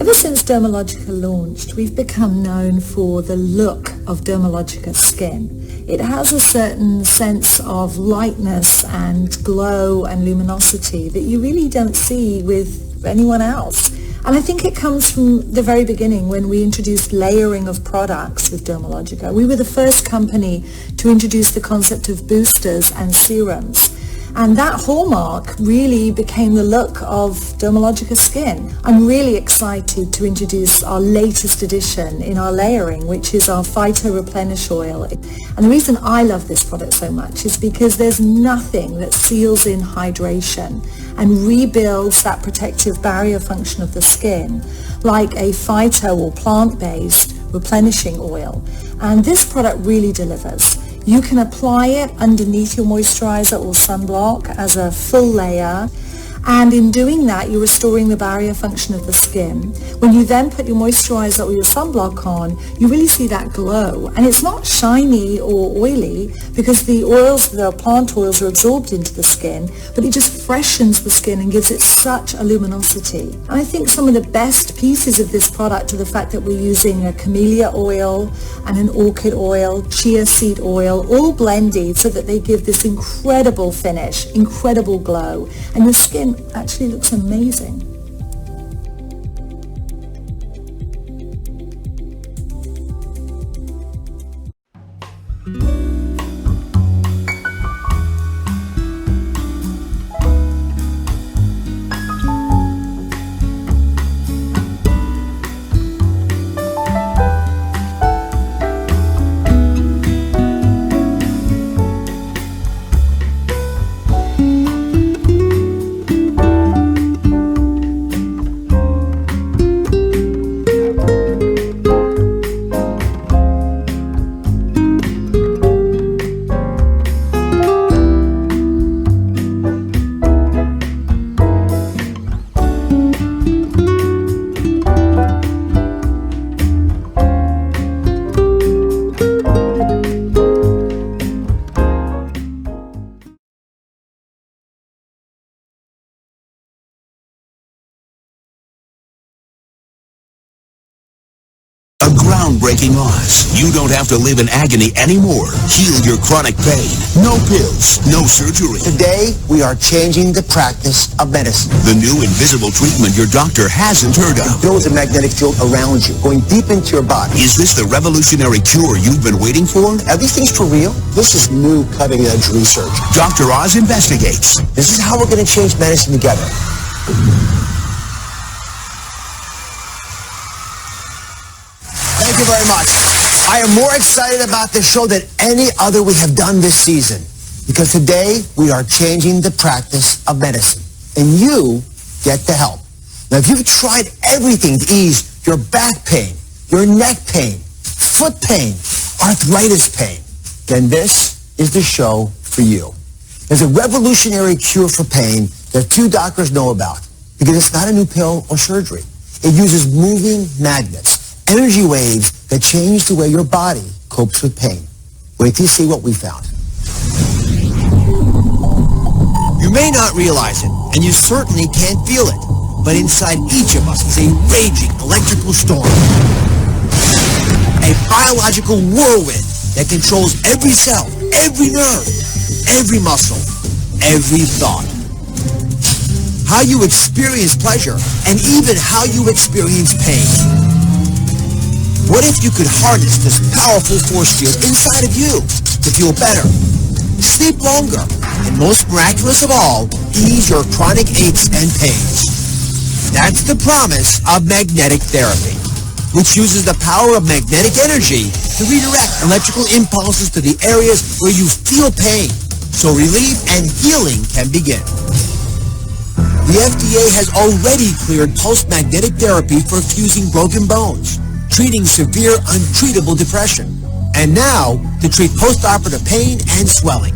Ever since Dermalogica launched, we've become known for the look of Dermalogica skin. It has a certain sense of lightness and glow and luminosity that you really don't see with anyone else. And I think it comes from the very beginning when we introduced layering of products with Dermalogica. We were the first company to introduce the concept of boosters and serums. And that hallmark really became the look of Dermalogica skin. I'm really excited to introduce our latest addition in our layering, which is our Phyto Replenish Oil. And the reason I love this product so much is because there's nothing that seals in hydration and rebuilds that protective barrier function of the skin like a phyto or plant-based replenishing oil. And this product really delivers. You can apply it underneath your moisturizer or sunblock as a full layer. And in doing that, you're restoring the barrier function of the skin. When you then put your moisturizer or your sunblock on, you really see that glow. And it's not shiny or oily because the oils, the plant oils, are absorbed into the skin, but it just freshens the skin and gives it such a luminosity. And I think some of the best pieces of this product are the fact that we're using a camellia oil and an orchid oil, chia seed oil, all blended so that they give this incredible finish, incredible glow. And your skin actually looks amazing. Groundbreaking Oz. You don't have to live in agony anymore. Heal your chronic pain. No pills, no surgery. Today, we are changing the practice of medicine. The new invisible treatment your doctor hasn't heard of. It builds a magnetic field around you, going deep into your body. Is this the revolutionary cure you've been waiting for? Are these things for real? This is new cutting-edge research. Dr. Oz investigates. This is how we're going to change medicine together. Thank you very much. I am more excited about this show than any other we have done this season because today we are changing the practice of medicine and you get the help. Now, if you've tried everything to ease your back pain, your neck pain, foot pain, arthritis pain, then this is the show for you. There's a revolutionary cure for pain that few doctors know about because it's not a new pill or surgery. It uses moving magnets. Energy waves that change the way your body copes with pain. Wait till you see what we found. You may not realize it, and you certainly can't feel it, but inside each of us is a raging electrical storm. A biological whirlwind that controls every cell, every nerve, every muscle, every thought. How you experience pleasure, and even how you experience pain. What if you could harness this powerful force field inside of you to feel better, sleep longer, and most miraculous of all, ease your chronic aches and pains? That's the promise of magnetic therapy, which uses the power of magnetic energy to redirect electrical impulses to the areas where you feel pain, so relief and healing can begin. The FDA has already cleared pulse magnetic therapy for fusing broken bones, treating severe, untreatable depression, and now to treat post-operative pain and swelling.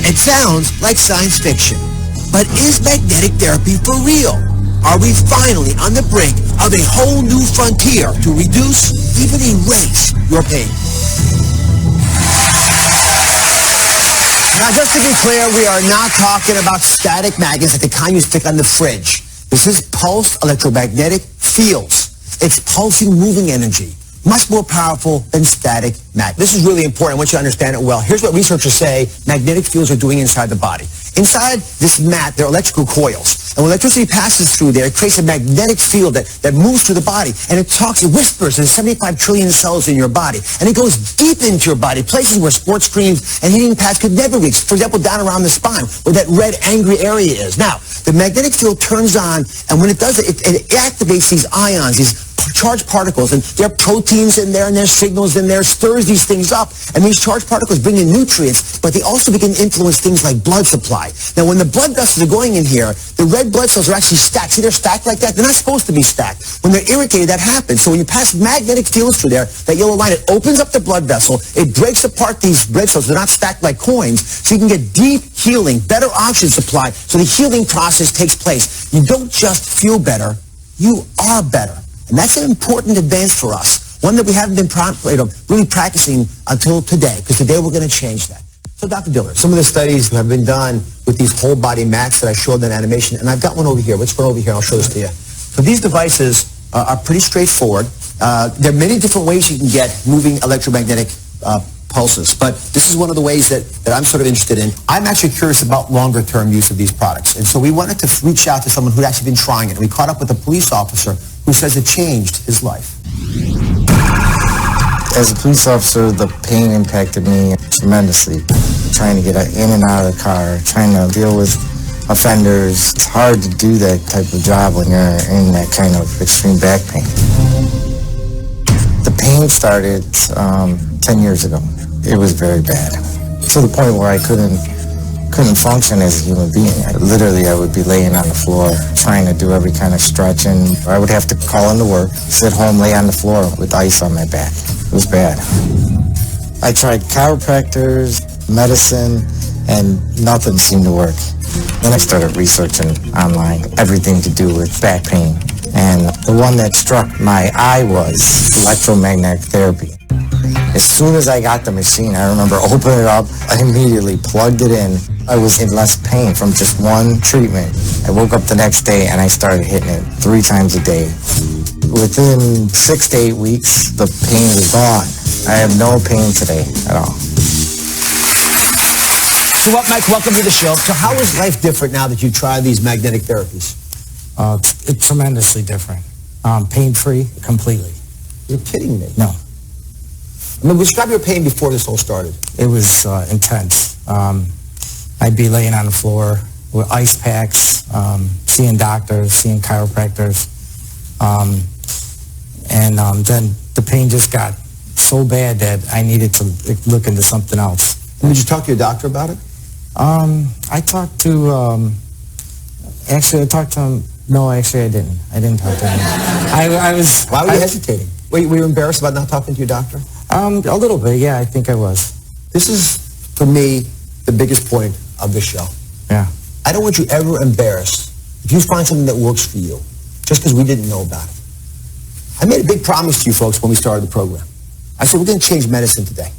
It sounds like science fiction, but is magnetic therapy for real? Are we finally on the brink of a whole new frontier to reduce, even erase, your pain? Now, just to be clear, we are not talking about static magnets like the kind you stick on the fridge. This is pulsed electromagnetic fields. It's pulsing, moving energy, much more powerful than static magnet. This is really important. I want you to understand it well. Here's what researchers say magnetic fields are doing inside the body. Inside this mat, there are electrical coils. And when electricity passes through there, it creates a magnetic field that moves through the body. And it whispers. There's 75 trillion cells in your body. And it goes deep into your body, places where sports screens and heating pads could never reach. For example, down around the spine, where that red, angry area is. Now, the magnetic field turns on, and when it does it, it activates these ions, these charged particles, and there are proteins in there and there's signals in there, stirs these things up, and these charged particles bring in nutrients, but they also begin to influence things like blood supply. Now, when the blood vessels are going in here, the red blood cells are actually stacked. See, they're stacked like that? They're not supposed to be stacked. When they're irritated, that happens. So when you pass magnetic fields through there, that yellow line, it opens up the blood vessel, it breaks apart these red cells. They're not stacked like coins, so you can get deep healing, better oxygen supply, so the healing process takes place. You don't just feel better, you are better. And that's an important advance for us, one that we haven't been really practicing until today, because today we're going to change that. So, Dr. Dillard, some of the studies have been done with these whole body mats that I showed in animation, and I've got one over here. Let's go over here and I'll show this to you. So these devices are pretty straightforward. There are many different ways you can get moving electromagnetic pulses, but this is one of the ways that I'm sort of interested in. I'm actually curious about longer-term use of these products, and so we wanted to reach out to someone who'd actually been trying it. And we caught up with a police officer who says it changed his life. As a police officer, the pain impacted me tremendously. Trying to get in and out of the car, trying to deal with offenders. It's hard to do that type of job when you're in that kind of extreme back pain. The pain started 10 years ago. It was very bad, to the point where I couldn't function as a human being. I would be laying on the floor trying to do every kind of stretching. I would have to call into work, sit home, lay on the floor with ice on my back. It was bad. I tried chiropractors, medicine, and nothing seemed to work. Then I started researching online everything to do with back pain. And the one that struck my eye was electromagnetic therapy. As soon as I got the machine, I remember opening it up, I immediately plugged it in. I was in less pain from just one treatment. I woke up the next day and I started hitting it 3 times a day. Within 6 to 8 weeks, the pain was gone. I have no pain today at all. So what, Mike, welcome to the show. So how is life different now that you've tried these magnetic therapies? It's tremendously different. Pain-free, completely. You're kidding me. No. I mean, describe your pain before this all started. It was intense. I'd be laying on the floor with ice packs, seeing doctors, seeing chiropractors. And then the pain just got so bad that I needed to look into something else. And did you talk to your doctor about it? I talked to, actually I talked to him. No, actually I didn't. I didn't talk to him. I was... Why were you hesitating? Were you embarrassed about not talking to your doctor? A little bit, yeah, I think I was. This is, for me, the biggest point of this show. Yeah. I don't want you ever embarrassed if you find something that works for you, just because we didn't know about it. I made a big promise to you folks when we started the program. I said, we're going to change medicine today.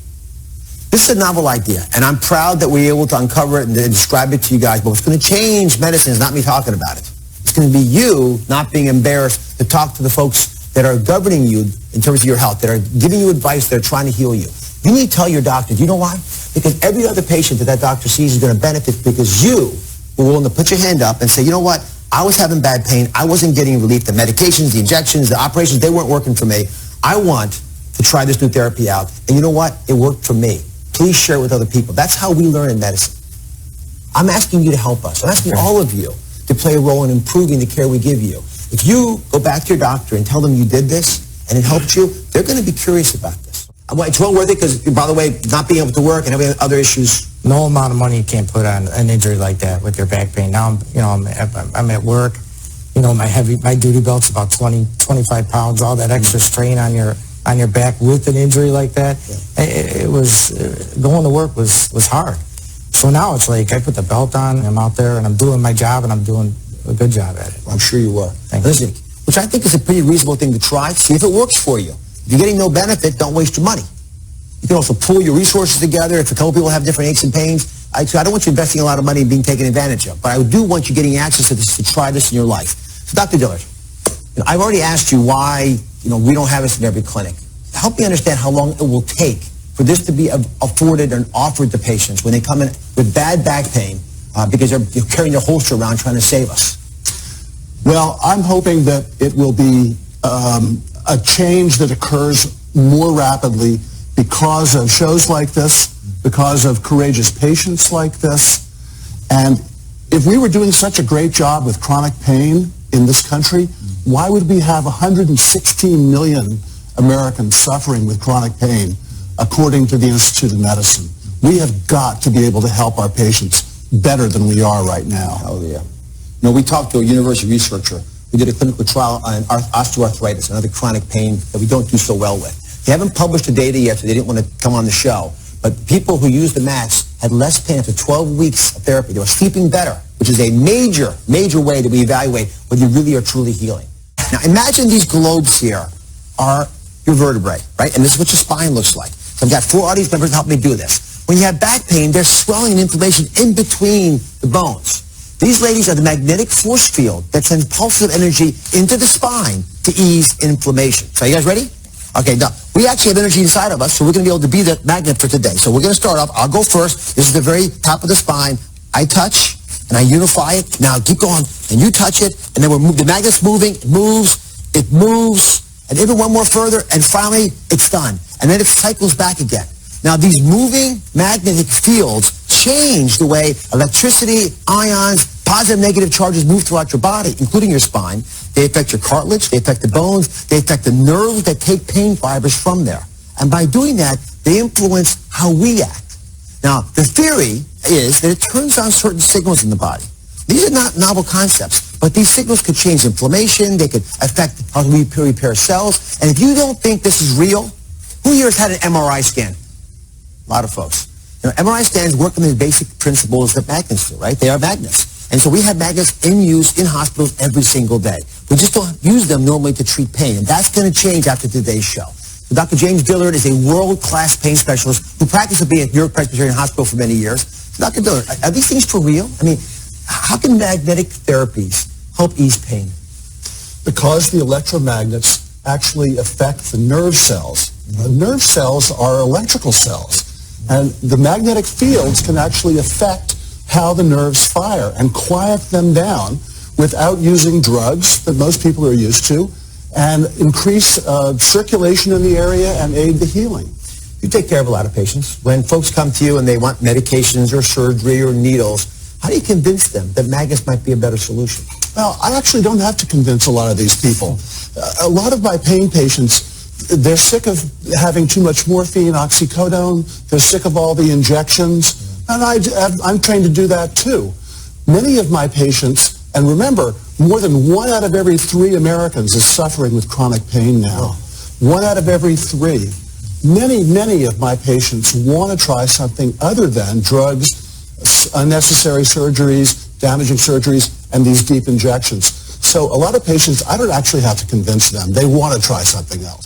This is a novel idea, and I'm proud that we were able to uncover it and describe it to you guys, but what's going to change medicine is not me talking about it. It's going to be you not being embarrassed to talk to the folks that are governing you in terms of your health, that are giving you advice, that are trying to heal you. You need to tell your doctor. Do you know why? Because every other patient that doctor sees is going to benefit because you were willing to put your hand up and say, you know what? I was having bad pain. I wasn't getting relief. The medications, the injections, the operations, they weren't working for me. I want to try this new therapy out. And you know what? It worked for me. Please share it with other people. That's how we learn in medicine. I'm asking you to help us. I'm asking all of you to play a role in improving the care we give you. If you go back to your doctor and tell them you did this and it helped you, they're going to be curious about this. It's well worth it because, by the way, not being able to work and having other issues. No amount of money you can't put on an injury like that with your back pain. Now I'm at work. My duty belt's about 20, 25 pounds. All that extra strain on your back with an injury like that, it was going to work was hard. So now it's like I put the belt on, I'm out there, and I'm doing my job, and I'm doing a good job at it. I'm sure you were. Thank you. Listen, which I think is a pretty reasonable thing to try. See if it works for you. If you're getting no benefit, don't waste your money. You can also pool your resources together. If a couple people have different aches and pains, I don't want you investing a lot of money and being taken advantage of. But I do want you getting access to this to try this in your life. So, Dr. Dillard, I've already asked you why, we don't have this in every clinic. Help me understand how long it will take for this to be afforded and offered to patients when they come in with bad back pain because they're carrying their holster around trying to save us. Well, I'm hoping that it will be a change that occurs more rapidly because of shows like this, because of courageous patients like this. And if we were doing such a great job with chronic pain in this country, why would we have 116 million Americans suffering with chronic pain, according to the Institute of Medicine? We have got to be able to help our patients better than we are right now. Oh, yeah. We talked to a university researcher who did a clinical trial on osteoarthritis, another chronic pain that we don't do so well with. They haven't published the data yet, so they didn't want to come on the show. But people who used the mats had less pain after 12 weeks of therapy. They were sleeping better, which is a major, major way that we evaluate whether you really are truly healing. Now, imagine these globes here are your vertebrae, right? And this is what your spine looks like. So I've got 4 audience members to help me do this. When you have back pain, there's swelling and inflammation in between the bones. These ladies are the magnetic force field that sends pulses of energy into the spine to ease inflammation. So you guys ready? Okay, now, we actually have energy inside of us, so we're going to be able to be the magnet for today. So we're going to start off. I'll go first. This is the very top of the spine. I touch, and I unify it. Now keep going, and you touch it, and then the magnet's moving. It moves, and even one more further, and finally, it's done. And then it cycles back again. Now, these moving magnetic fields change the way electricity, ions, positive, negative charges move throughout your body, including your spine. They affect your cartilage, they affect the bones, they affect the nerves that take pain fibers from there. And by doing that, they influence how we act. Now, the theory is that it turns on certain signals in the body. These are not novel concepts, but these signals could change inflammation, they could affect how we repair cells. And if you don't think this is real, who here has had an MRI scan? A lot of folks. MRI scans work on the basic principles that magnets do, right? They are magnets. And so we have magnets in use in hospitals every single day. We just don't use them normally to treat pain, and that's going to change after today's show. So Dr. James Dillard is a world-class pain specialist who practiced at the New York Presbyterian Hospital for many years. So Dr. Dillard, are these things for real? I mean, how can magnetic therapies help ease pain? Because the electromagnets actually affect the nerve cells. The nerve cells are electrical cells, and the magnetic fields can actually affect how the nerves fire and quiet them down without using drugs that most people are used to, and increase circulation in the area and aid the healing. You take care of a lot of patients. When folks come to you and they want medications or surgery or needles, how do you convince them that magnets might be a better solution? Well, I actually don't have to convince a lot of these people. A lot of my pain patients, they're sick of having too much morphine, oxycodone. They're sick of all the injections. And I'm trained to do that too. Many of my patients, and remember, more than 1 out of every 3 Americans is suffering with chronic pain now. 1 out of every 3. Many of my patients want to try something other than drugs, unnecessary surgeries, damaging surgeries, and these deep injections. So a lot of patients, I don't actually have to convince them. They want to try something else.